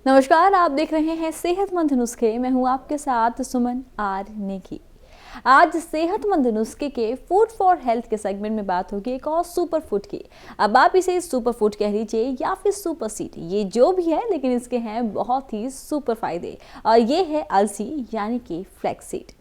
नमस्कार, आप देख रहे हैं सेहतमंद नुस्खे। मैं हूं आपके साथ सुमन आर नेगी। आज सेहतमंद नुस्खे के फूड फॉर हेल्थ के सेगमेंट में बात होगी एक और सुपर फूड की। अब आप इसे सुपर फूड कह लीजिए या फिर सुपर सीड, ये जो भी है, लेकिन इसके हैं बहुत ही सुपर फायदे और ये है अलसी यानी कि फ्लैक्स सीड।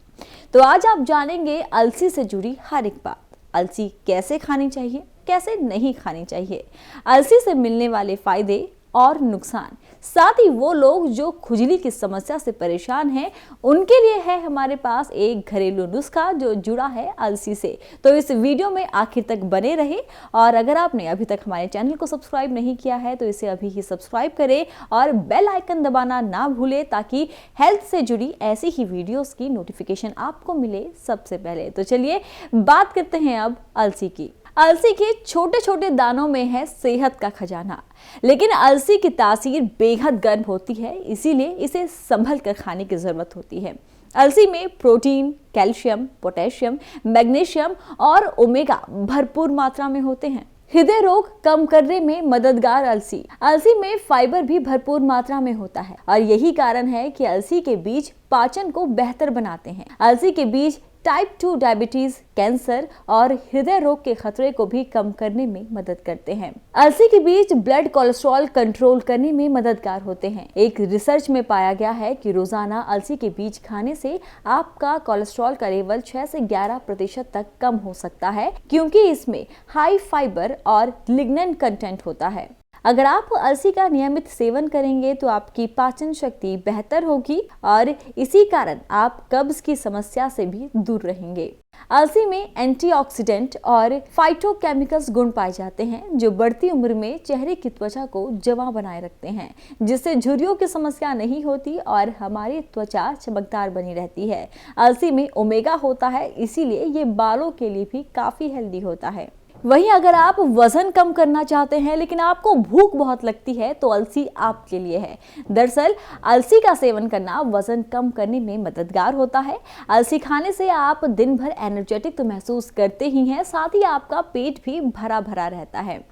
तो आज आप जानेंगे अलसी से जुड़ी हर एक बात। अलसी कैसे खानी चाहिए, कैसे नहीं खानी चाहिए, अलसी से मिलने वाले फायदे और नुकसान, साथ ही वो लोग जो खुजली की समस्या से परेशान हैं उनके लिए है हमारे पास एक घरेलू नुस्खा जो जुड़ा है अलसी से। तो इस वीडियो में आखिर तक बने रहे और अगर आपने अभी तक हमारे चैनल को सब्सक्राइब नहीं किया है तो इसे अभी ही सब्सक्राइब करें और बेल आइकन दबाना ना भूलें ताकि हेल्थ से जुड़ी ऐसी ही वीडियोस की नोटिफिकेशन आपको मिले सबसे पहले। तो चलिए बात करते हैं अब अलसी की। अलसी के छोटे छोटे दानों में है सेहत का खजाना, लेकिन अलसी की तासीर बेहद गर्म होती है, इसीलिए इसे संभल कर खाने की जरूरत होती है। अलसी में प्रोटीन, कैल्शियम, पोटेशियम, मैग्नीशियम और ओमेगा भरपूर मात्रा में होते हैं। हृदय रोग कम करने में मददगार अलसी में फाइबर भी भरपूर मात्रा में होता है और यही कारण है कि अलसी के बीज पाचन को बेहतर बनाते हैं। अलसी के बीज टाइप 2 डायबिटीज, कैंसर और हृदय रोग के खतरे को भी कम करने में मदद करते हैं। अलसी के बीज ब्लड कोलेस्ट्रॉल कंट्रोल करने में मददगार होते हैं। एक रिसर्च में पाया गया है कि रोजाना अलसी के बीज खाने से आपका कोलेस्ट्रॉल का लेवल 6 से 11% तक कम हो सकता है, क्योंकि इसमें हाई फाइबर और लिग्नेन कंटेंट होता है। अगर आप अलसी का नियमित सेवन करेंगे तो आपकी पाचन शक्ति बेहतर होगी और इसी कारण आप कब्ज की समस्या से भी दूर रहेंगे। अलसी में एंटीऑक्सीडेंट और फाइटोकेमिकल्स गुण पाए जाते हैं जो बढ़ती उम्र में चेहरे की त्वचा को जमा बनाए रखते हैं, जिससे झुर्रियों की समस्या नहीं होती और हमारी त्वचा चमकदार बनी रहती है। अलसी में ओमेगा होता है, इसीलिए ये बालों के लिए भी काफी हेल्दी होता है। वहीं अगर आप वजन कम करना चाहते हैं लेकिन आपको भूख बहुत लगती है तो अलसी आपके लिए है। दरअसल अलसी का सेवन करना वजन कम करने में मददगार होता है। अलसी खाने से आप दिन भर एनर्जेटिक तो महसूस करते ही हैं, साथ ही आपका पेट भी भरा भरा रहता है।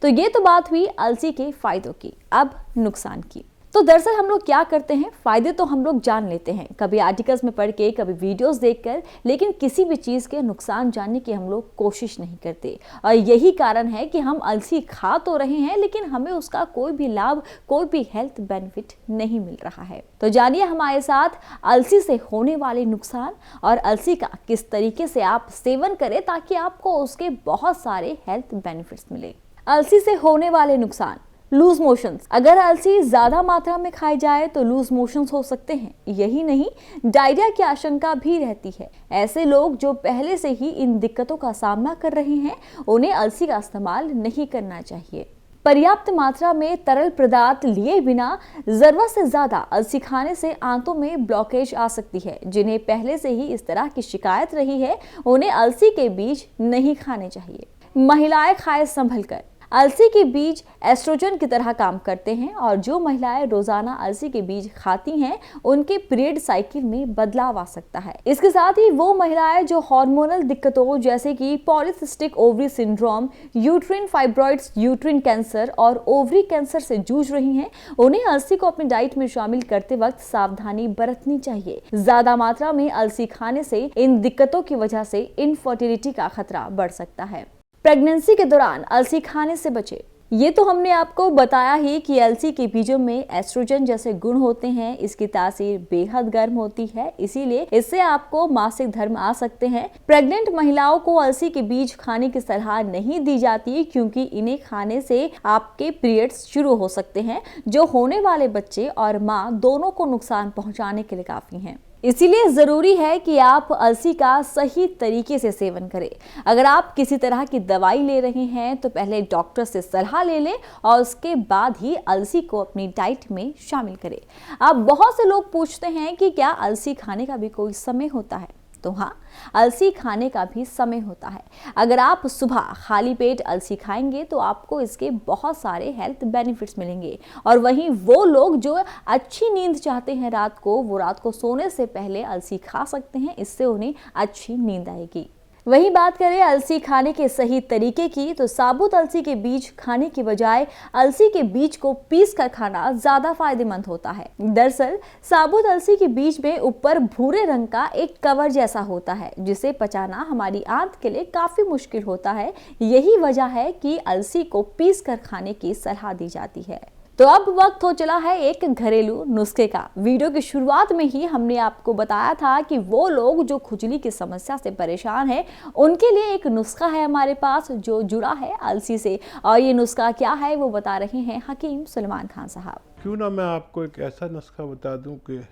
तो ये तो बात हुई अलसी के फायदों की। अब नुकसान की। तो दरअसल हम लोग क्या करते हैं, फायदे तो हम लोग जान लेते हैं, कभी आर्टिकल्स में पढ़ के, कभी वीडियोस देखकर, लेकिन किसी भी चीज़ के नुकसान जानने की हम लोग कोशिश नहीं करते और यही कारण है कि हम अलसी खा तो रहे हैं लेकिन हमें उसका कोई भी लाभ, कोई भी हेल्थ बेनिफिट नहीं मिल रहा है। तो जानिए हमारे साथ अलसी से होने वाले नुकसान और अलसी का किस तरीके से आप सेवन करें ताकि आपको उसके बहुत सारे हेल्थ बेनिफिट्स मिले। अलसी से होने वाले नुकसान। Loose motions. अगर अलसी ज्यादा मात्रा में खाई जाए तो लूज मोशंस हो सकते हैं। यही नहीं, डायरिया की आशंका भी रहती है। ऐसे लोग जो पहले से ही इन दिक्कतों का सामना कर रहे हैं उन्हें अलसी का इस्तेमाल नहीं करना चाहिए। पर्याप्त मात्रा में तरल पदार्थ लिए बिना जरूरत से ज्यादा अलसी खाने से आंतों में ब्लॉकेज आ सकती है। जिन्हें पहले से ही इस तरह की शिकायत रही है उन्हें अलसी के बीज नहीं खाने चाहिए। महिलाएं खाएं संभल कर। अलसी के बीज एस्ट्रोजन की तरह काम करते हैं और जो महिलाएं रोजाना अलसी के बीज खाती हैं उनके पीरियड साइकिल में बदलाव आ सकता है। इसके साथ ही वो महिलाएं जो हार्मोनल दिक्कतों जैसे कि polycystic ovary syndrome, uterine fibroids, uterine cancer और ओवरी कैंसर से जूझ रही हैं, उन्हें अलसी को अपनी डाइट में शामिल करते वक्त सावधानी बरतनी चाहिए। ज्यादा मात्रा में अलसी खाने से इन दिक्कतों की वजह से इनफर्टिलिटी का खतरा बढ़ सकता है। प्रेगनेंसी के दौरान अलसी खाने से बचे। ये तो हमने आपको बताया ही कि अलसी के बीजों में एस्ट्रोजन जैसे गुण होते हैं। इसकी तासीर बेहद गर्म होती है, इसीलिए इससे आपको मासिक धर्म आ सकते हैं। प्रेग्नेंट महिलाओं को अलसी के बीज खाने की सलाह नहीं दी जाती क्योंकि इन्हें खाने से आपके पीरियड्स शुरू हो सकते हैं जो होने वाले बच्चे और माँ दोनों को नुकसान पहुंचाने के लिए काफी हैं। इसीलिए जरूरी है कि आप अलसी का सही तरीके से सेवन करें। अगर आप किसी तरह की दवाई ले रहे हैं तो पहले डॉक्टर से सलाह ले लें और उसके बाद ही अलसी को अपनी डाइट में शामिल करें। अब बहुत से लोग पूछते हैं कि क्या अलसी खाने का भी कोई समय होता है? तो हाँ, अलसी खाने का भी समय होता है। अगर आप सुबह खाली पेट अलसी खाएंगे तो आपको इसके बहुत सारे हेल्थ बेनिफिट्स मिलेंगे। और वहीं वो लोग जो अच्छी नींद चाहते हैं रात को, वो रात को सोने से पहले अलसी खा सकते हैं, इससे उन्हें अच्छी नींद आएगी। वहीं बात करें अलसी खाने के सही तरीके की, तो साबुत अलसी के बीज खाने की बजाय अलसी के बीज को पीस कर खाना ज्यादा फायदेमंद होता है। दरअसल साबुत अलसी के बीज में ऊपर भूरे रंग का एक कवर जैसा होता है, जिसे पचाना हमारी आंत के लिए काफी मुश्किल होता है। यही वजह है कि अलसी को पीस कर खाने की सलाह दी जाती है। तो अब वक्त हो चला है एक घरेलू नुस्खे का। वीडियो की शुरुआत में ही हमने आपको बताया था कि वो लोग जो खुजली की समस्या से परेशान हैं, उनके लिए एक नुस्खा है हमारे पास जो जुड़ा है अलसी से। और ये नुस्खा क्या है वो बता रहे हैं हकीम सुलेमान खान साहब। क्यों ना मैं आपको एक ऐसा नुस्खा बता दूं कि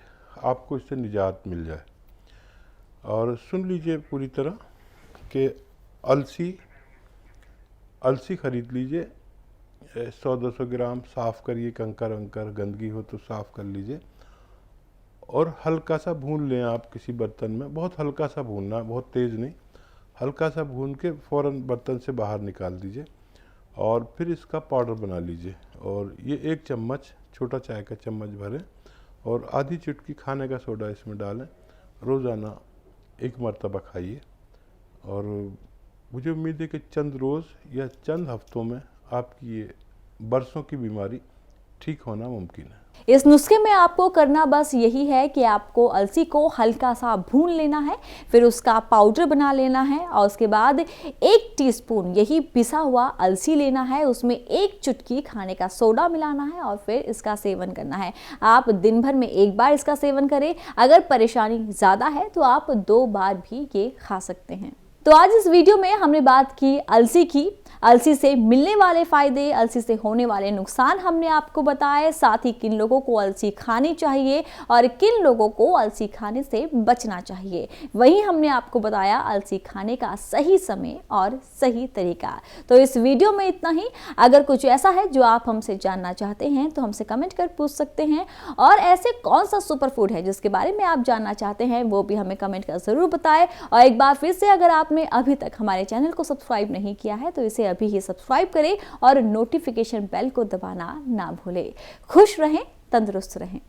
आपको इससे निजात मिल जाए। और सुन लीजिए पूरी तरह कि अलसी ख़रीद लीजिए 100-200 ग्राम, साफ़ करिए, कंकर वंकर गंदगी हो तो साफ़ कर लीजिए और हल्का सा भून लें आप किसी बर्तन में। बहुत हल्का सा भूनना, बहुत तेज़ नहीं, हल्का सा भून के फ़ौरन बर्तन से बाहर निकाल दीजिए और फिर इसका पाउडर बना लीजिए। और ये 1 चम्मच, छोटा चाय का चम्मच भरें और आधी चुटकी खाने का सोडा इसमें डालें। रोज़ाना 1 मरतबा खाइए और मुझे उम्मीद है कि चंद रोज़ या चंद हफ्तों में आपकी ये बरसों की बीमारी ठीक होना मुमकिन है। इस नुस्खे में आपको करना बस यही है कि आपको अलसी को हल्का सा भून लेना है, फिर उसका पाउडर बना लेना है और उसके बाद 1 टीस्पून यही पिसा हुआ अलसी लेना है, उसमें 1 चुटकी खाने का सोडा मिलाना है और फिर इसका सेवन करना है। आप दिन भर में 1 बार इसका सेवन करें। अगर परेशानी ज़्यादा है तो आप 2 बार भी ये खा सकते हैं। तो आज इस वीडियो में हमने बात की अलसी की। अलसी से मिलने वाले फायदे, अलसी से होने वाले नुकसान हमने आपको बताए, साथ ही किन लोगों को अलसी खानी चाहिए और किन लोगों को अलसी खाने से बचना चाहिए। वहीं हमने आपको बताया अलसी खाने का सही समय और सही तरीका। तो इस वीडियो में इतना ही। अगर कुछ ऐसा है जो आप हमसे जानना चाहते हैं तो हमसे कमेंट कर पूछ सकते हैं। और ऐसे कौन सा सुपर फूड है जिसके बारे में आप जानना चाहते हैं वो भी हमें कमेंट कर जरूर बताएं। और एक बार फिर से, अगर आपने अभी तक हमारे चैनल को सब्सक्राइब नहीं किया है तो इसे अभी ही सब्सक्राइब करें और नोटिफिकेशन बेल को दबाना ना भूलें। खुश रहें, तंदुरुस्त रहें।